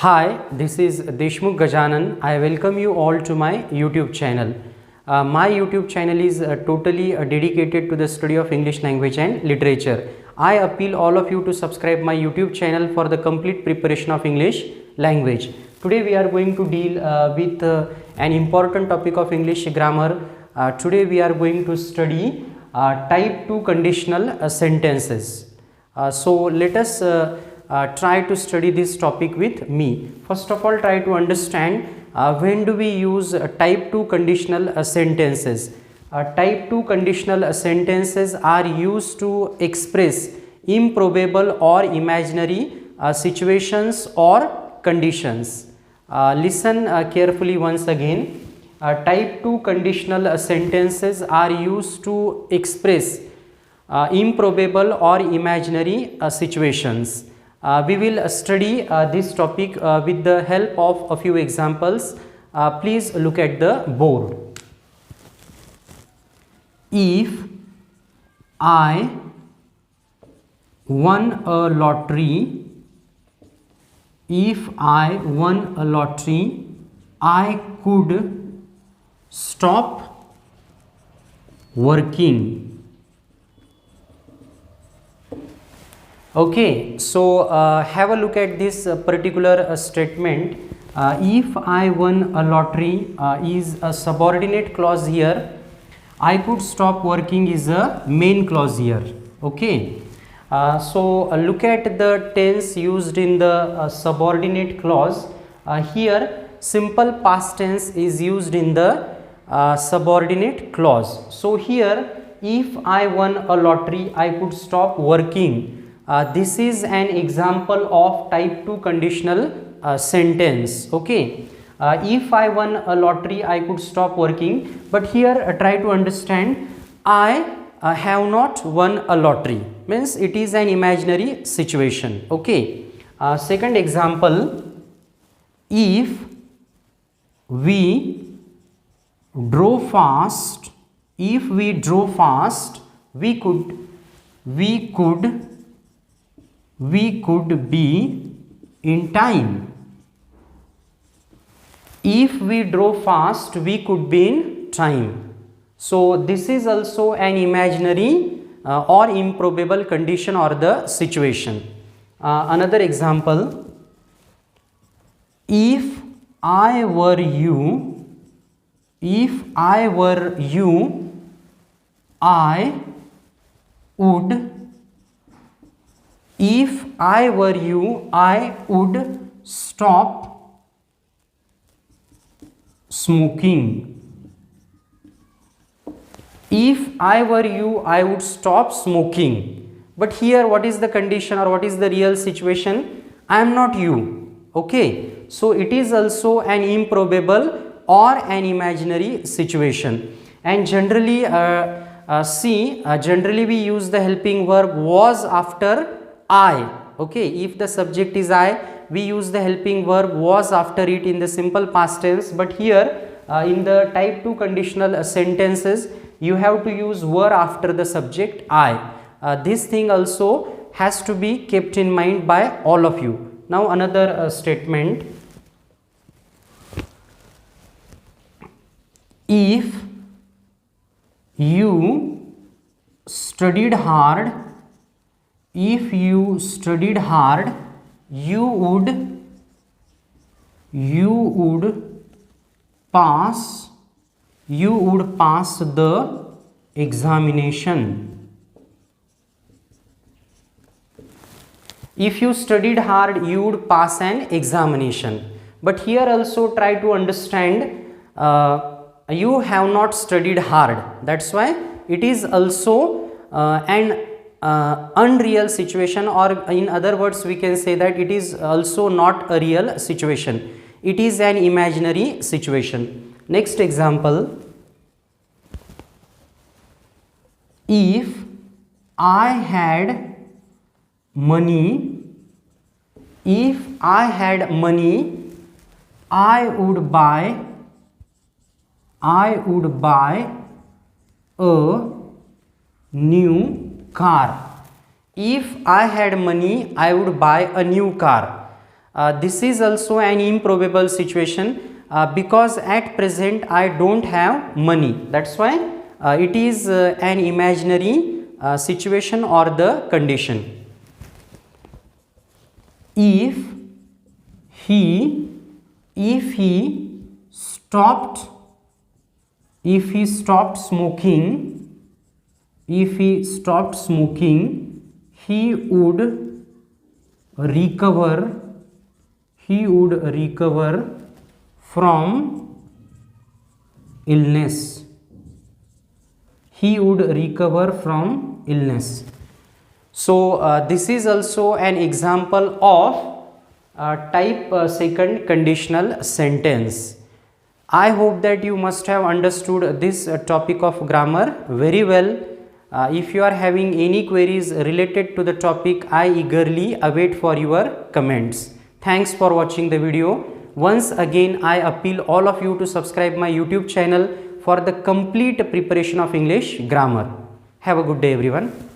Hi, this is Deshmukh Gajanan. I welcome you all to my YouTube channel. My YouTube channel is totally dedicated to the study of English language and literature. I appeal all of you to subscribe my YouTube channel for the complete preparation of English language. Today we are going to deal with an important topic of English grammar. Today we are going to study type 2 conditional sentences. So let us try to study this topic with me. First of all, try to understand when do we use type 2 conditional sentences. Type 2 conditional sentences are used to express improbable or imaginary situations or conditions. Listen carefully once again. Type 2 conditional sentences are used to express improbable or imaginary situations. We will study this topic with the help of a few examples. Please look at the board. If I won a lottery, I could stop working. Okay, so have a look at this particular statement. If I won a lottery is a subordinate clause here. I could stop working is a main clause here. Okay, so look at the tense used in the subordinate clause. Here simple past tense is used in the subordinate clause. So here, if I won a lottery, I could stop working. This is an example of type 2 conditional sentence. Okay, if I won a lottery, I could stop working. But here try to understand, I have not won a lottery, means it is an imaginary situation. Okay, second example, if we drove fast, we could be in time. If we drove fast, we could be in time. So this is also an imaginary or improbable condition or the situation. Another example, if I were you, I would stop smoking. If I were you, I would stop smoking. But here what is the condition or what is the real situation? I am not you. Okay, so it is also an improbable or an imaginary situation. And generally generally we use the helping verb was after I. Okay, if the subject is I, we use the helping verb was after it in the simple past tense. But here in the type 2 conditional sentences, you have to use were after the subject I. This thing also has to be kept in mind by all of you. Now another statement, if you studied hard, you would pass the examination. If you studied hard, you would pass an examination. But here also try to understand, you have not studied hard. That's why it is also an unreal situation, or in other words we can say that it is also not a real situation. It is an imaginary situation. Next example, if I had money, I would buy a new car. If I had money, I would buy a new car. This is also an improbable situation because at present I don't have money. That's why it is an imaginary situation or the condition. If he stopped smoking, he would recover from illness. So this is also an example of type second conditional sentence. I hope that you must have understood this topic of grammar very well. If you are having any queries related to the topic, I eagerly await for your comments. Thanks for watching the video. Once again, I appeal all of you to subscribe my YouTube channel for the complete preparation of English grammar. Have a good day, everyone.